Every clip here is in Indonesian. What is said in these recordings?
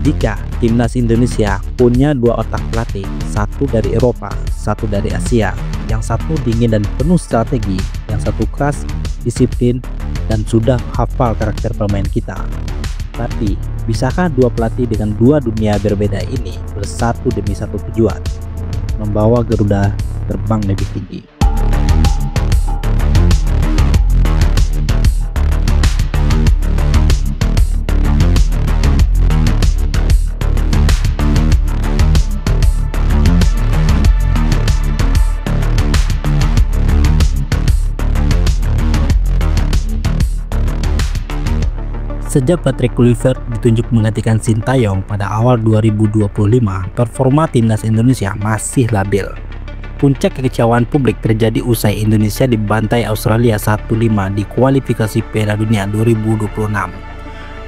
Jika timnas Indonesia punya dua otak pelatih, satu dari Eropa, satu dari Asia, yang satu dingin dan penuh strategi, yang satu keras, disiplin, dan sudah hafal karakter pemain kita. Tapi, bisakah dua pelatih dengan dua dunia berbeda ini bersatu demi satu tujuan? Membawa Garuda terbang lebih tinggi. Sejak Patrick Kluivert ditunjuk menggantikan Sintayong pada awal 2025, performa timnas Indonesia masih labil. Puncak kekecewaan publik terjadi usai Indonesia dibantai Australia 1-5 di kualifikasi Piala Dunia 2026.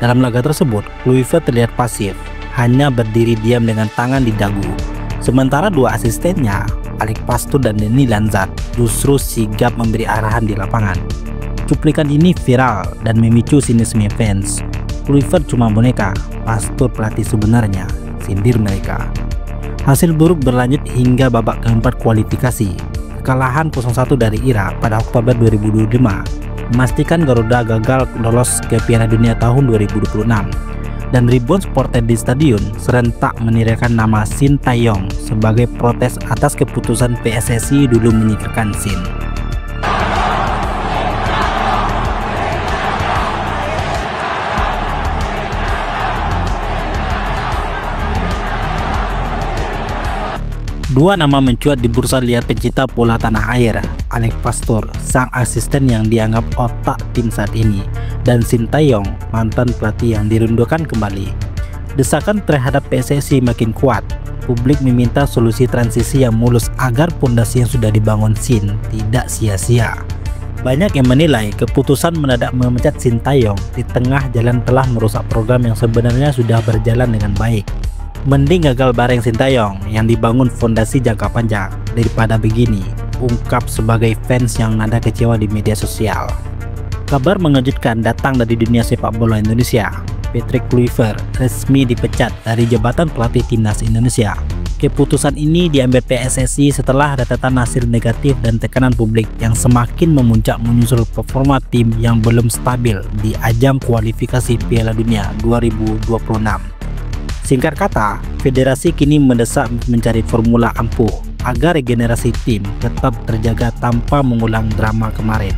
Dalam laga tersebut, Kluivert terlihat pasif, hanya berdiri diam dengan tangan di dagu. Sementara dua asistennya, Alex Pastoor dan Denny Lanzat, justru sigap memberi arahan di lapangan. Cuplikan ini viral dan memicu sinisme fans. Kluivert cuma boneka, Pastoor pelatih sebenarnya, sindir mereka. Hasil buruk berlanjut hingga babak keempat kualifikasi. Kekalahan 0-1 dari Irak pada Oktober 2025 memastikan Garuda gagal lolos ke Piala Dunia tahun 2026. Dan ribuan supporter di stadion serentak meneriakkan nama Sintayong sebagai protes atas keputusan PSSI dulu menyingkirkan Sin. Dua nama mencuat di bursa liar pencinta bola tanah air, Alex Pastoor, sang asisten yang dianggap otak tim saat ini, dan Sintayong, mantan pelatih yang dirindukan kembali. Desakan terhadap PSSI makin kuat. Publik meminta solusi transisi yang mulus agar pondasi yang sudah dibangun Sin tidak sia-sia. Banyak yang menilai keputusan mendadak memecat Sintayong di tengah jalan telah merusak program yang sebenarnya sudah berjalan dengan baik. Mending gagal bareng Sintayong yang dibangun fondasi jangka panjang daripada begini, ungkap sebagai fans yang nada kecewa di media sosial. Kabar mengejutkan datang dari dunia sepak bola Indonesia. Patrick Kluivert resmi dipecat dari jabatan pelatih timnas Indonesia. Keputusan ini diambil PSSI setelah rentetan hasil negatif dan tekanan publik yang semakin memuncak menyusul performa tim yang belum stabil di ajang kualifikasi Piala Dunia 2026. Singkat kata, federasi kini mendesak mencari formula ampuh agar regenerasi tim tetap terjaga tanpa mengulang drama kemarin.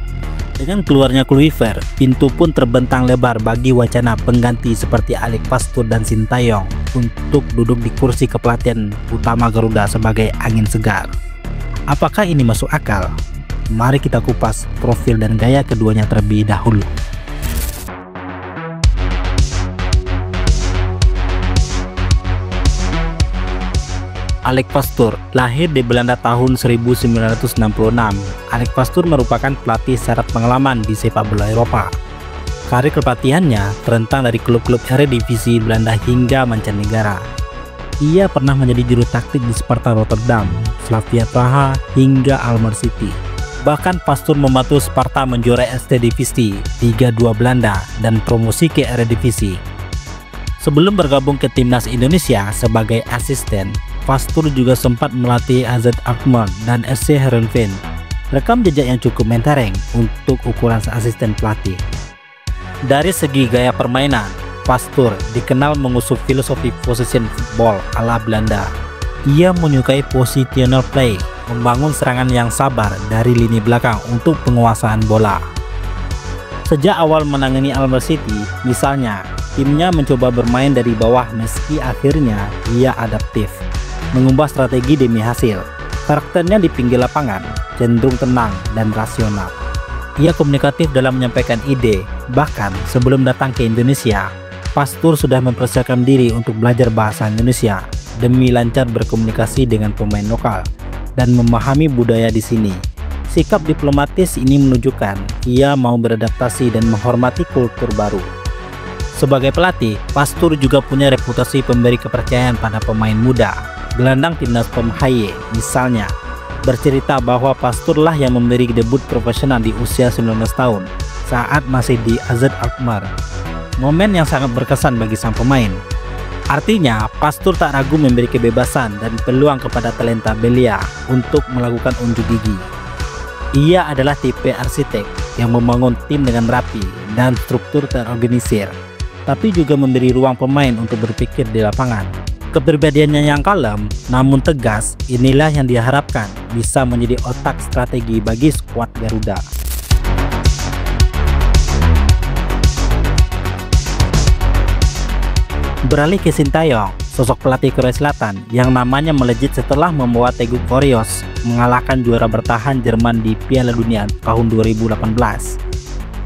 Dengan keluarnya Kluivert, pintu pun terbentang lebar bagi wacana pengganti seperti Alex Pastoor dan Sintayong untuk duduk di kursi kepelatihan utama Garuda sebagai angin segar. Apakah ini masuk akal? Mari kita kupas profil dan gaya keduanya terlebih dahulu. Alex Pastoor lahir di Belanda tahun 1966. Alex Pastoor merupakan pelatih syarat pengalaman di sepak bola Eropa. Karir kepelatihannya terentang dari klub-klub Eredivisie Belanda hingga mancanegara. Ia pernah menjadi juru taktik di Sparta Rotterdam, Slavia Praha, hingga Almere City. Bahkan Pastoor membantu Sparta menjuarai Eredivisie Liga 2 Belanda dan promosi ke Eredivisie. Sebelum bergabung ke timnas Indonesia sebagai asisten, Pastoor juga sempat melatih AZ Alkmaar dan SC Heerenveen. Rekam jejak yang cukup mentereng untuk ukuran asisten pelatih. Dari segi gaya permainan, Pastoor dikenal mengusung filosofi possession football ala Belanda. Ia menyukai positional play, membangun serangan yang sabar dari lini belakang untuk penguasaan bola. Sejak awal menangani Almere City, misalnya, timnya mencoba bermain dari bawah meski akhirnya ia adaptif, mengubah strategi demi hasil. Karakternya di pinggir lapangan cenderung tenang dan rasional. Ia komunikatif dalam menyampaikan ide. Bahkan sebelum datang ke Indonesia, Pastoor sudah mempersiapkan diri untuk belajar bahasa Indonesia demi lancar berkomunikasi dengan pemain lokal dan memahami budaya di sini. Sikap diplomatis ini menunjukkan ia mau beradaptasi dan menghormati kultur baru. Sebagai pelatih, Pastoor juga punya reputasi pemberi kepercayaan pada pemain muda. Gelandang timnas Tom Haye misalnya bercerita bahwa Pastoor lah yang memberi debut profesional di usia 19 tahun saat masih di AZ Alkmaar. Momen yang sangat berkesan bagi sang pemain. Artinya, Pastur tak ragu memberi kebebasan dan peluang kepada talenta belia untuk melakukan unjuk gigi. Ia adalah tipe arsitek yang membangun tim dengan rapi dan struktur terorganisir, tapi juga memberi ruang pemain untuk berpikir di lapangan. Kepribadiannya yang kalem namun tegas, inilah yang diharapkan bisa menjadi otak strategi bagi skuad Garuda. Beralih ke Sintayong, sosok pelatih Korea Selatan yang namanya melejit setelah membawa Taeguk Warriors mengalahkan juara bertahan Jerman di Piala Dunia tahun 2018.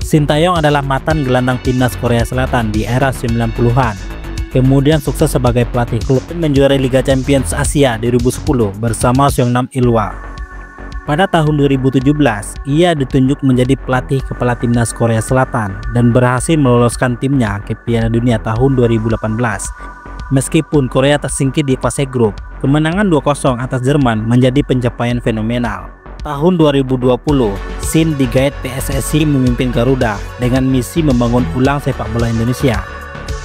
Sintayong adalah mantan gelandang timnas Korea Selatan di era 90-an. Kemudian sukses sebagai pelatih klub dan menjuarai Liga Champions Asia 2010 bersama Seongnam Ilhwa. Pada tahun 2017, ia ditunjuk menjadi pelatih kepala timnas Korea Selatan dan berhasil meloloskan timnya ke Piala Dunia tahun 2018. Meskipun Korea tersingkir di fase grup, kemenangan 2-0 atas Jerman menjadi pencapaian fenomenal. Tahun 2020, Shin digait PSSI memimpin Garuda dengan misi membangun ulang sepak bola Indonesia.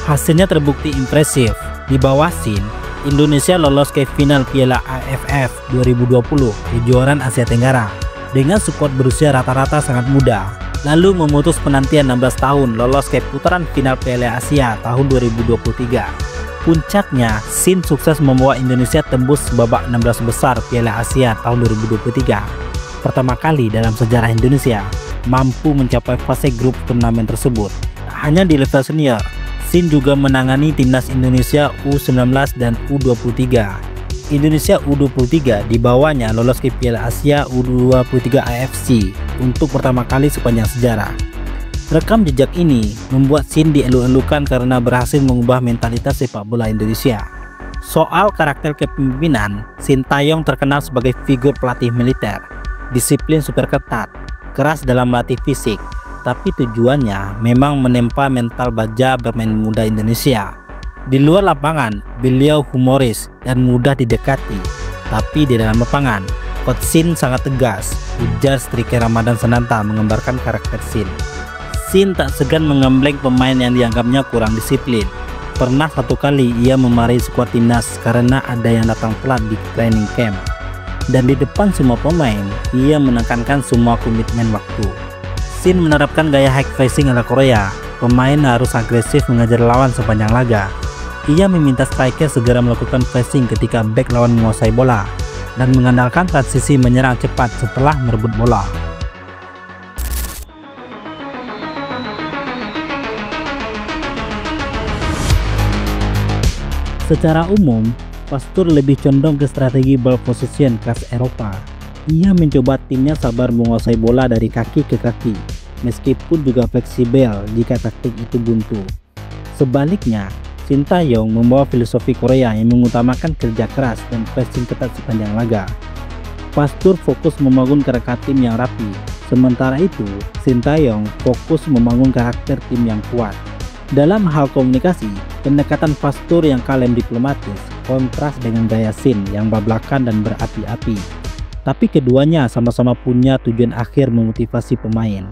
Hasilnya terbukti impresif. Di bawah Shin, Indonesia lolos ke final Piala AFF 2020 kejuaraan Asia Tenggara dengan skuad berusia rata-rata sangat muda, lalu memutus penantian 16 tahun lolos ke putaran final Piala Asia tahun 2023. Puncaknya, Shin sukses membawa Indonesia tembus babak 16 besar Piala Asia tahun 2023. Pertama kali dalam sejarah Indonesia mampu mencapai fase grup turnamen tersebut. Tak hanya di level senior, Shin juga menangani timnas Indonesia U19 dan U23. Indonesia U23 dibawanya lolos ke Piala Asia U23 AFC untuk pertama kali sepanjang sejarah. Rekam jejak ini membuat Shin dielu-elukan karena berhasil mengubah mentalitas sepak bola Indonesia. Soal karakter kepemimpinan, Sintayong terkenal sebagai figur pelatih militer, disiplin super ketat, keras dalam melatih fisik, tapi tujuannya memang menempa mental baja bermain muda Indonesia. Di luar lapangan, beliau humoris dan mudah didekati, tapi di dalam lapangan, Coach Shin sangat tegas. Ujar striker Ramadan Sananta menggambarkan karakter Shin. Shin tak segan mengembleng pemain yang dianggapnya kurang disiplin. Pernah satu kali ia memarahi skuad timnas karena ada yang datang telat di training camp. Dan di depan semua pemain, ia menekankan semua komitmen waktu. Shin menerapkan gaya high pressing ala Korea. Pemain harus agresif mengejar lawan sepanjang laga. Ia meminta striker segera melakukan pressing ketika bek lawan menguasai bola dan mengandalkan transisi menyerang cepat setelah merebut bola. Secara umum, Pastur lebih condong ke strategi ball possession khas Eropa. Ia mencoba timnya sabar menguasai bola dari kaki ke kaki, meskipun juga fleksibel jika taktik itu buntu. Sebaliknya, Sintayong membawa filosofi Korea yang mengutamakan kerja keras dan pressing ketat sepanjang laga. Pastur fokus membangun karakter tim yang rapi, sementara itu Sintayong fokus membangun karakter tim yang kuat. Dalam hal komunikasi, pendekatan Pastur yang kalem diplomatis kontras dengan gaya Shin yang bablakan dan berapi-api. Tapi keduanya sama-sama punya tujuan akhir memotivasi pemain.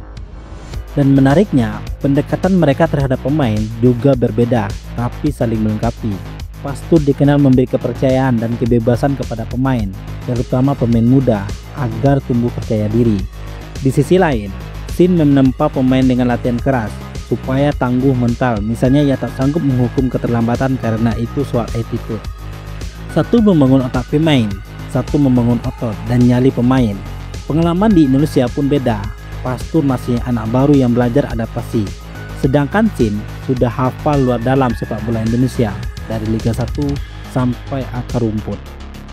Dan menariknya, pendekatan mereka terhadap pemain juga berbeda, tapi saling melengkapi. Pastur dikenal memberi kepercayaan dan kebebasan kepada pemain, terutama pemain muda, agar tumbuh percaya diri. Di sisi lain, Shin menempa pemain dengan latihan keras, supaya tangguh mental. Misalnya ia tak sanggup menghukum keterlambatan karena itu soal attitude. Satu membangun otak pemain, satu membangun otot dan nyali pemain. Pengalaman di Indonesia pun beda. Pastur masih anak baru yang belajar adaptasi. Sedangkan Shin sudah hafal luar dalam sepak bola Indonesia dari Liga 1 sampai akar rumput.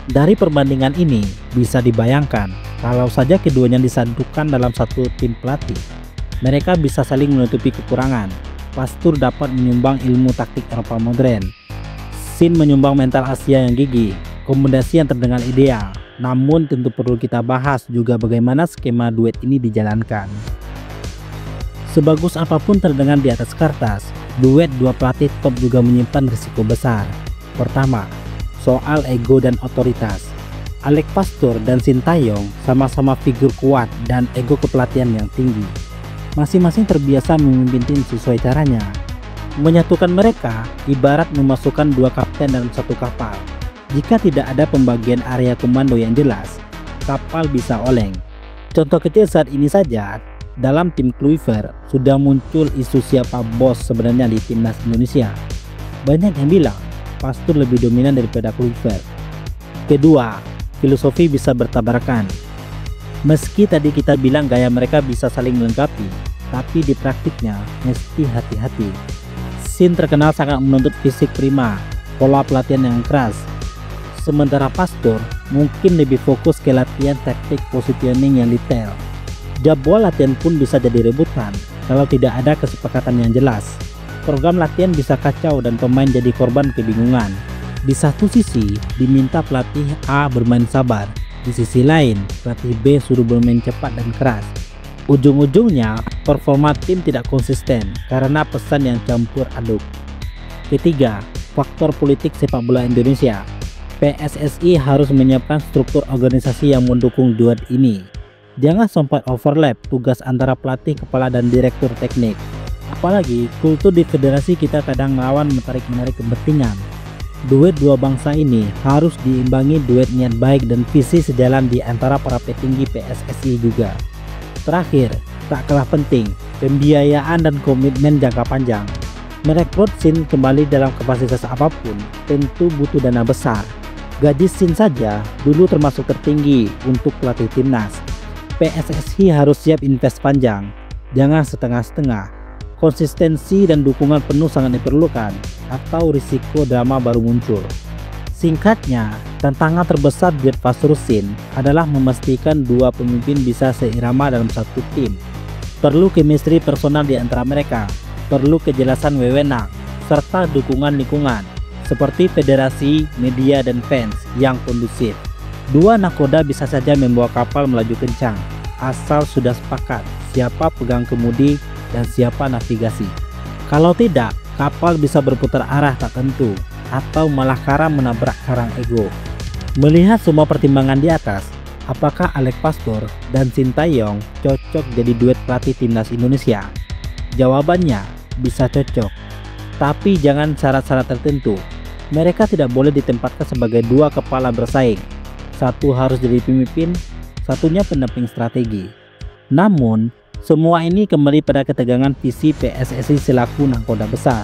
Dari perbandingan ini bisa dibayangkan kalau saja keduanya disatukan dalam satu tim pelatih, mereka bisa saling menutupi kekurangan. Pastur dapat menyumbang ilmu taktik Eropa modern. Shin menyumbang mental Asia yang gigih. Kombinasi yang terdengar ideal, namun tentu perlu kita bahas juga bagaimana skema duet ini dijalankan. Sebagus apapun terdengar di atas kertas, duet dua pelatih top juga menyimpan risiko besar. Pertama, soal ego dan otoritas. Alex Pastur dan Sintayong sama-sama figur kuat dan ego kepelatihan yang tinggi. Masing-masing terbiasa memimpin tim sesuai caranya. Menyatukan mereka ibarat memasukkan dua kapten dalam satu kapal. Jika tidak ada pembagian area komando yang jelas, kapal bisa oleng. Contoh kecil saat ini saja, dalam tim Kluivert sudah muncul isu siapa bos sebenarnya di timnas Indonesia. Banyak yang bilang Pastur lebih dominan daripada Kluivert. Kedua, filosofi bisa bertabrakan. Meski tadi kita bilang gaya mereka bisa saling melengkapi, tapi di praktiknya mesti hati-hati. Sin terkenal sangat menuntut fisik prima, pola pelatihan yang keras. Sementara Pastur mungkin lebih fokus ke latihan taktik positioning yang detail. Jadwal latihan pun bisa jadi rebutan kalau tidak ada kesepakatan yang jelas. Program latihan bisa kacau dan pemain jadi korban kebingungan. Di satu sisi diminta pelatih A bermain sabar, di sisi lain pelatih B suruh bermain cepat dan keras. Ujung-ujungnya performa tim tidak konsisten karena pesan yang campur aduk. Ketiga, faktor politik sepak bola Indonesia. PSSI harus menyiapkan struktur organisasi yang mendukung duet ini. Jangan sampai overlap tugas antara pelatih, kepala, dan direktur teknik. Apalagi kultur di federasi kita kadang lawan menarik-menarik kepentingan. Duet dua bangsa ini harus diimbangi duet niat baik dan visi sejalan di antara para petinggi PSSI juga. Terakhir, tak kalah penting, pembiayaan dan komitmen jangka panjang. Merekrut Sin kembali dalam kapasitas apapun tentu butuh dana besar. Gaji Sin saja dulu termasuk tertinggi untuk pelatih timnas. PSSI harus siap invest panjang, jangan setengah-setengah. Konsistensi dan dukungan penuh sangat diperlukan, atau risiko drama baru muncul. Singkatnya, tantangan terbesar duet Pastur Sin adalah memastikan dua pemimpin bisa seirama dalam satu tim. Perlu chemistry personal di antara mereka, perlu kejelasan wewenang, serta dukungan lingkungan seperti federasi, media, dan fans yang kondusif. Dua nakoda bisa saja membawa kapal melaju kencang, asal sudah sepakat siapa pegang kemudi dan siapa navigasi. Kalau tidak, kapal bisa berputar arah tak tentu, atau malah karam menabrak karang ego. Melihat semua pertimbangan di atas, apakah Alex Pastur dan Sintayong cocok jadi duet pelatih timnas Indonesia? Jawabannya, bisa cocok. Tapi jangan syarat-syarat tertentu. Mereka tidak boleh ditempatkan sebagai dua kepala bersaing. Satu harus jadi pemimpin, satunya pendamping strategi. Namun, semua ini kembali pada ketegangan visi PSSI selaku nakoda besar.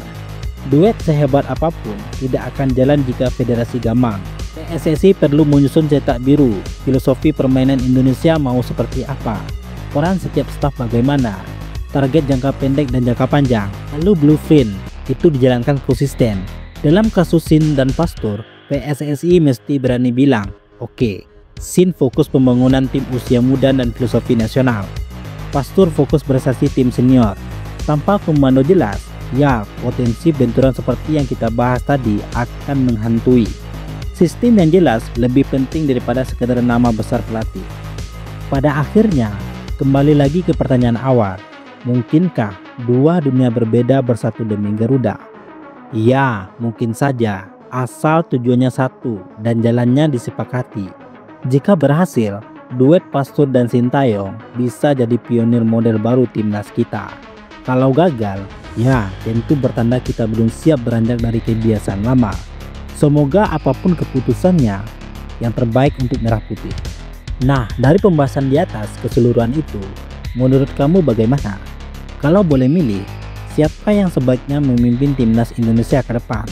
Duet sehebat apapun tidak akan jalan jika federasi gamang. PSSI perlu menyusun cetak biru, filosofi permainan Indonesia mau seperti apa, peran setiap staf bagaimana, target jangka pendek dan jangka panjang, lalu blueprint itu dijalankan konsisten. Dalam kasus Sin dan Pastur, PSSI mesti berani bilang, oke, Sin fokus pembangunan tim usia muda dan filosofi nasional. Pastur fokus prestasi tim senior. Tanpa komando jelas, ya potensi benturan seperti yang kita bahas tadi akan menghantui. Sistem yang jelas lebih penting daripada sekedar nama besar pelatih. Pada akhirnya, kembali lagi ke pertanyaan awal, mungkinkah dua dunia berbeda bersatu demi Garuda? Ya, mungkin saja, asal tujuannya satu dan jalannya disepakati. Jika berhasil, duet Pastur dan Sintayong bisa jadi pionir model baru timnas kita. Kalau gagal, ya tentu bertanda kita belum siap beranjak dari kebiasaan lama. Semoga apapun keputusannya, yang terbaik untuk merah putih. Nah, dari pembahasan di atas keseluruhan itu, menurut kamu bagaimana? Kalau boleh milih, siapa yang sebaiknya memimpin timnas Indonesia ke depan?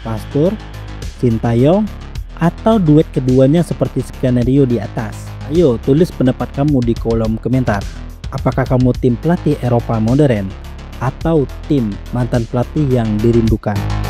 Pastur, Sintayong, atau duet keduanya seperti skenario di atas? Ayo tulis pendapat kamu di kolom komentar. Apakah kamu tim pelatih Eropa modern atau tim mantan pelatih yang dirindukan?